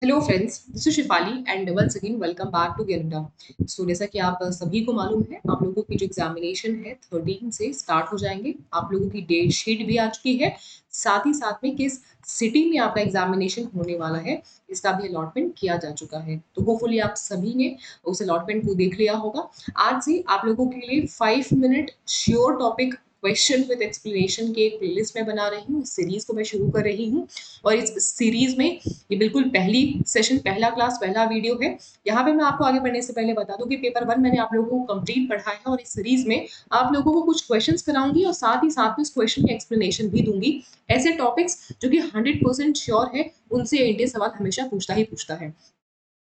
Hello friends, this is Shifali and once again welcome back to Geruda. So जैसा कि आप सभी को मालूम है, आप लोगों की जो एग्जामिनेशन है 13 से स्टार्ट हो जाएंगे। आप लोगों की डेट शीट भी आ चुकी है। साथ ही साथ में किस सिटी में आपका एग्जामिनेशन होने वाला है, इसका भी अलॉटमेंट किया जा चुका है। तो होपफुली आप सभी ने उस अलॉटमेंट को देख लिया होगा। आज से आप लोगों के लिए 5 minute sure topic question with explanation के एक प्लेलिस्ट में बना रही हूँ। इस सीरीज को मैं शुरू कर रही हूँ और इस सीरीज में ये बिल्कुल पहली सेशन, पहला क्लास, पहला वीडियो है। यहाँ पे मैं आपको आगे बढ़ने से पहले बता दूं कि पेपर 1 मैंने आप लोगों को कंप्लीट पढ़ाया है और इस सीरीज में आप लोगों को कुछ क्वेश्चंस कराऊंगी और साथ ही साथ में उस क्वेश्चन की एक्सप्लेनेशन भी दूंगी। ऐसे टॉपिक्स जो कि 100% श्योर है, उनसे इंडियन सवाल हमेशा पूछता ही पूछता है।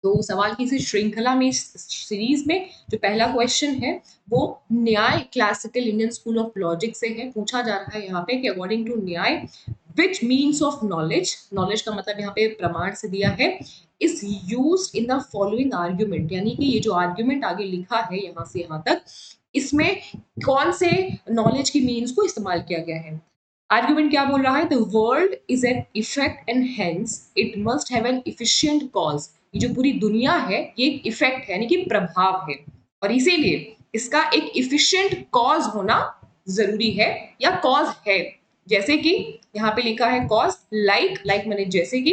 तो सवाल की इसी श्रृंखला में, इस सीरीज में जो पहला क्वेश्चन है वो न्याय classical Indian school of logic से है। पूछा जा रहा है यहाँ पे कि अकॉर्डिंग टू न्याय which means of knowledge, knowledge का मतलब यहाँ पे प्रमाण से दिया है, is used in the following argument, यानी कि ये जो आर्ग्यूमेंट आगे लिखा है यहाँ से यहाँ तक, इसमें कौन से नॉलेज की मीन्स को इस्तेमाल किया गया है। आर्ग्यूमेंट क्या बोल रहा है? The world is an effect and hence it must have an efficient cause. ये जो पूरी दुनिया है ये एक इफेक्ट है, यानी कि प्रभाव है, और इसीलिए इसका एक इफिशिएंट कॉज होना जरूरी है या कॉज है। जैसे कि यहाँ पे लिखा है कॉज, लाइक, लाइक मैंने जैसे कि,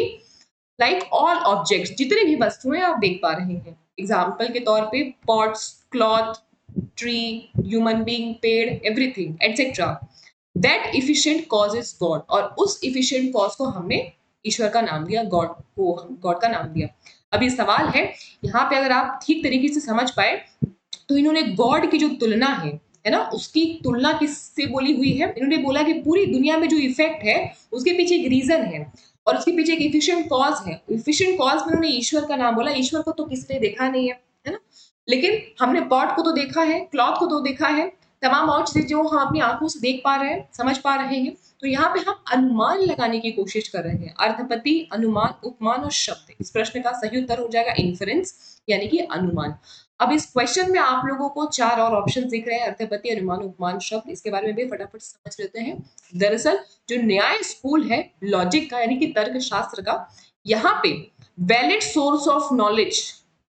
लाइक ऑल ऑब्जेक्ट्स, जितने भी वस्तुएं आप देख पा रहे हैं। एग्जाम्पल के तौर पे pots, cloth, tree, human being, पेड़, everything etcetera. That efficient cause is God, और उस इफिशिएंट कॉज को हमने ईश्वर का नाम दिया, गॉड को गॉड का नाम दिया। अब ये सवाल है, यहाँ पे अगर आप ठीक तरीके से समझ पाए तो इन्होंने गॉड की जो तुलना है ना, उसकी तुलना किससे बोली हुई है? इन्होंने बोला कि पूरी दुनिया में जो इफेक्ट है उसके पीछे एक रीजन है और उसके पीछे एक इफिशिएंट कॉज है। इफिशिएंट कॉज में उन्होंने ईश्वर का नाम बोला। ईश्वर को तो किसी ने देखा नहीं है ना, लेकिन हमने पॉट को तो देखा है, क्लॉथ को तो देखा है, तमाम और चीजें जो हम अपनी आंखों से देख पा रहे हैं, समझ पा रहे हैं। तो यहाँ पे हम अनुमान लगाने की कोशिश कर रहे हैं। अर्थपति, अनुमान, उपमान और शब्द। इस प्रश्न का सही उत्तर हो जाएगा इन्फरेंस, यानी कि अनुमान। अब इस क्वेश्चन में आप लोगों को 4 और ऑप्शन दिख रहे हैं, अर्थपति, अनुमान, उपमान, शब्द। इसके बारे में भी फटाफट समझ लेते हैं। दरअसल जो न्याय स्कूल है लॉजिक का, यानी कि तर्क शास्त्र का, यहाँ पे valid source of knowledge,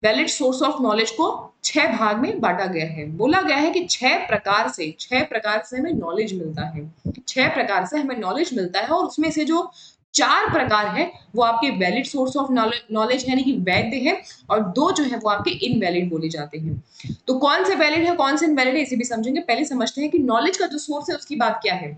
valid source of knowledge को 6 भाग में बांटा गया है। बोला गया है कि 6 प्रकार से हमें नॉलेज मिलता है। 6 प्रकार से हमें नॉलेज मिलता है और उसमें से जो 4 प्रकार है वो आपके वैलिड सोर्स ऑफ नॉलेज यानी कि वैध है, और 2 जो है वो आपके इनवैलिड बोले जाते हैं। तो कौन से वैलिड है, कौन से इनवैलिड है, इसे भी समझेंगे। पहले समझते हैं कि नॉलेज का जो सोर्स है उसकी बात क्या है।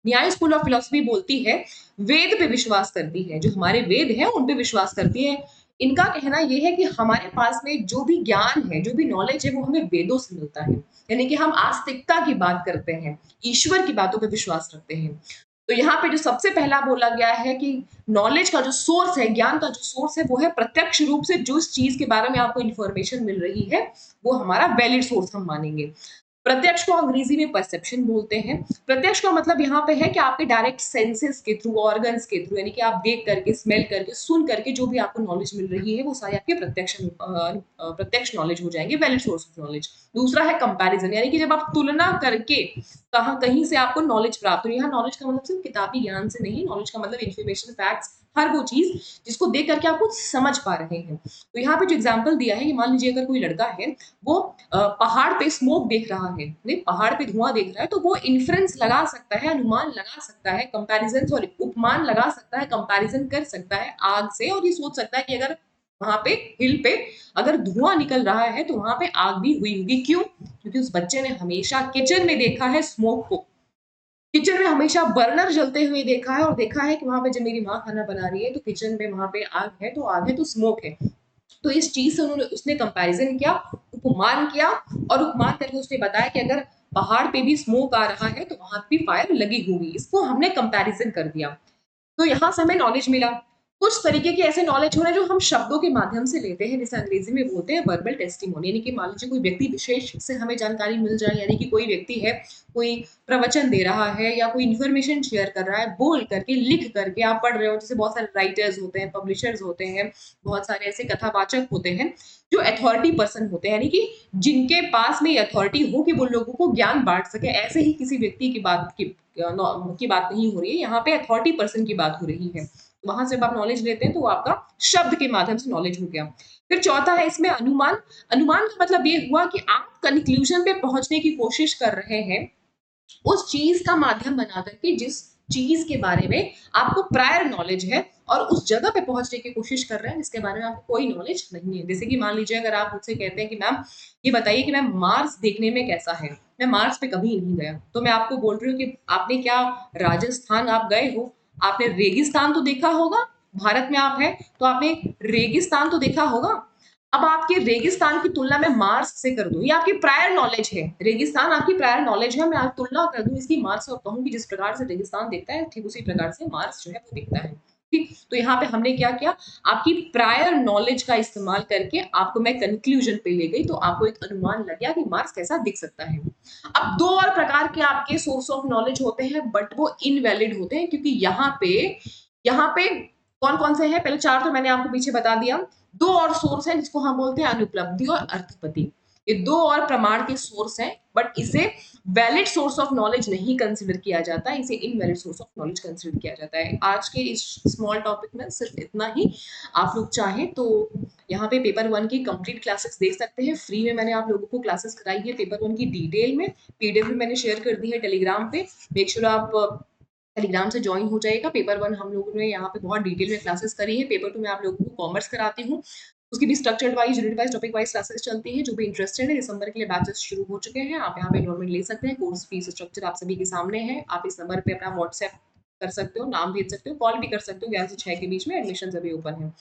न्याय स्कूल ऑफ फिलोसफी बोलती है, वेद पे विश्वास करती है, जो हमारे वेद है उन पे विश्वास करती है। इनका कहना यह है कि हमारे पास में जो भी ज्ञान है, जो भी नॉलेज है, वो हमें वेदों से मिलता है। यानी कि हम आस्तिकता की बात करते हैं, ईश्वर की बातों पे विश्वास रखते हैं। तो यहाँ पे जो सबसे पहला बोला गया है कि नॉलेज का जो सोर्स है, ज्ञान का जो सोर्स है, वो है प्रत्यक्ष रूप से जो इस चीज के बारे में आपको इंफॉर्मेशन मिल रही है, वो हमारा वैलिड सोर्स हम मानेंगे। प्रत्यक्ष को अंग्रेजी में परसेप्शन बोलते हैं। प्रत्यक्ष का मतलब यहाँ पे है कि आपके डायरेक्ट सेंसेस के थ्रू, ऑर्गन्स के थ्रू, यानी कि आप देख करके, स्मेल करके, सुन करके जो भी आपको नॉलेज मिल रही है वो सारी आपके प्रत्यक्ष नॉलेज हो जाएंगे, वैलिड सोर्स ऑफ नॉलेज। दूसरा है कंपैरिजन, यानी कि जब आप तुलना करके कहाँ कहीं से आपको नॉलेज प्राप्त हो। यहाँ नॉलेज का मतलब सिर्फ किताबी ज्ञान से नहीं, नॉलेज का मतलब इन्फॉर्मेशन, फैक्ट्स, हर वो चीज जिसको देख करके आप कुछ समझ पा रहे हैं। तो यहाँ पे जो एग्जाम्पल दिया है कि मान लीजिए अगर कोई लड़का है, वो पहाड़ पे स्मोक देख रहा है, नहीं, पहाड़ पे धुआं देख रहा है, तो वो इन्फ्रेंस लगा सकता है, अनुमान लगा सकता है, कंपैरिजन, सॉरी, उपमान लगा सकता है, कंपैरिजन कर सकता है आग से, और ये सोच सकता है कि अगर वहां पे हिल पे अगर धुआं निकल रहा है तो वहां पे आग भी हुई होगी। क्यों? क्योंकि उस बच्चे ने हमेशा किचन में देखा है स्मोक को, किचन में हमेशा बर्नर जलते हुए देखा है, और देखा है कि वहां पे जब मेरी माँ खाना बना रही है तो किचन में वहां पे आग है, तो आग है तो स्मोक है। तो इस चीज से उन्होंने उसने कंपैरिजन किया, उपमान किया, और उपमान करके उसने बताया कि अगर पहाड़ पे भी स्मोक आ रहा है तो वहां भी फायर लगी होगी। इसको हमने कंपैरिजन कर दिया। तो यहाँ से हमें नॉलेज मिला। कुछ तरीके के ऐसे नॉलेज हो रहे हैं जो हम शब्दों के माध्यम से लेते हैं, जिसे अंग्रेजी में बोलते हैं वर्बल टेस्टिमोनी, यानी कि मान लीजिए कोई व्यक्ति विशेष से हमें जानकारी मिल जाए, यानी कि कोई व्यक्ति है, कोई प्रवचन दे रहा है या कोई इन्फॉर्मेशन शेयर कर रहा है, बोल करके, लिख करके आप पढ़ रहे हो, जैसे बहुत सारे राइटर्स होते हैं, पब्लिशर्स होते हैं, बहुत सारे ऐसे कथावाचक होते हैं जो अथॉरिटी पर्सन होते हैं, यानी कि जिनके पास में अथॉरिटी हो कि वो लोगों को ज्ञान बांट सके। ऐसे ही किसी व्यक्ति की बात की बात नहीं हो रही है, यहाँ पे अथॉरिटी पर्सन की बात हो रही है। वहां से जब आप नॉलेज लेते हैं तो वो आपका शब्द के माध्यम से नॉलेज हो गया। फिर चौथा है इसमें अनुमान। अनुमान का मतलब ये हुआ कि आप कंक्लूजन पे पहुंचने की कोशिश कर रहे हैं उस चीज का माध्यम बना करके जिस चीज के बारे में आपको प्रायर नॉलेज है और उस जगह पे पहुंचने की कोशिश कर रहे हैं जिसके बारे में आपको कोई नॉलेज नहीं है। जैसे कि मान लीजिए अगर आप मुझसे कहते हैं कि मैम ये बताइए कि मैम मार्स देखने में कैसा है, मैं मार्स पे कभी नहीं गया, तो मैं आपको बोल रही हूँ कि आपने क्या राजस्थान आप गए हो, आपने रेगिस्तान तो देखा होगा, भारत में आप है तो आपने रेगिस्तान तो देखा होगा। अब आपके रेगिस्तान की तुलना में मार्स से कर दूं, ये आपकी प्रायर नॉलेज है, रेगिस्तान आपकी प्रायर नॉलेज है, मैं आज तुलना कर दूं इसकी मार्स और कहूं कि जिस प्रकार से रेगिस्तान दिखता है ठीक उसी प्रकार से मार्स जो है वो दिखता है। ठीक, तो यहाँ पे हमने क्या किया, आपकी प्रायर नॉलेज का इस्तेमाल करके आपको मैं कंक्लूजन पे ले गई, तो आपको एक अनुमान लग गया कि मार्स कैसा दिख सकता है। अब दो और प्रकार के आपके सोर्स ऑफ नॉलेज होते हैं बट वो इनवैलिड होते हैं, क्योंकि यहाँ पे कौन कौन से हैं, पहले चार तो मैंने आपको पीछे बता दिया। दो और सोर्स हैं जिसको हम बोलते हैं अनुपलब्धि और अर्थपति। ये दो और प्रमाण के सोर्स हैं बट इसे वैलिड सोर्स ऑफ नॉलेज नहीं कंसिडर किया जाता, इसे invalid source of knowledge consider किया जाता है। आज के इस स्मॉल टॉपिक में सिर्फ इतना ही। आप लोग चाहें तो यहाँ पे पेपर वन की कंप्लीट क्लासेस देख सकते हैं, फ्री में मैंने आप लोगों को क्लासेस कराई है पेपर वन की डिटेल में, पीडीएफ भी मैंने शेयर कर दी है टेलीग्राम पे। मेक श्योर आप टेलीग्राम से ज्वाइन हो जाएगा। पेपर वन हम लोगों ने यहाँ पे बहुत डिटेल में क्लासेस करी है, पेपर टू में आप लोगों को कॉमर्स कराती हूँ, उसकी भी structured wise unit wise topic wise classes चलती हैं। जो भी इंटरेस्टेड है दिसंबर के लिए बैचेस शुरू हो चुके हैं, आप यहाँ पे एनरोलमेंट ले सकते हैं। कोर्स फीस स्ट्रक्चर आप सभी के सामने है, आप इस नंबर पे अपना व्हाट्सएप कर सकते हो, नाम भेज सकते हो, कॉल भी कर सकते हो, 11 से 6 के बीच में एडमिशन अभी ओपन है।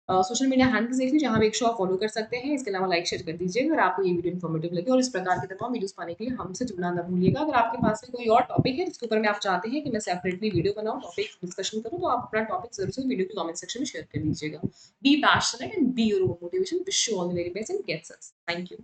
सोशल मीडिया हैंडल्स देख लीजिए जहाँ पे एक शो आप फॉलो कर सकते हैं, इसके अलावा लाइक शेयर कर दीजिएगा अगर आपको ये वीडियो इन्फॉर्मेटिव लगे, और इस प्रकार के तमाम वीडियोस पाने के लिए हमसे जुड़ना ना भूलिएगा। अगर आपके पास में कोई और टॉपिक है जिसके ऊपर में आप चाहते हैं कि मैं सेपरेटली वीडियो बनाऊं, टॉपिक डिस्कशन करूं, तो आप अपना टॉपिक जरूर से वीडियो के कमेंट सेक्शन में शेयर कर दीजिएगा। Be passionate and be your own motivation. Wish you all the very best and get success. Thank you.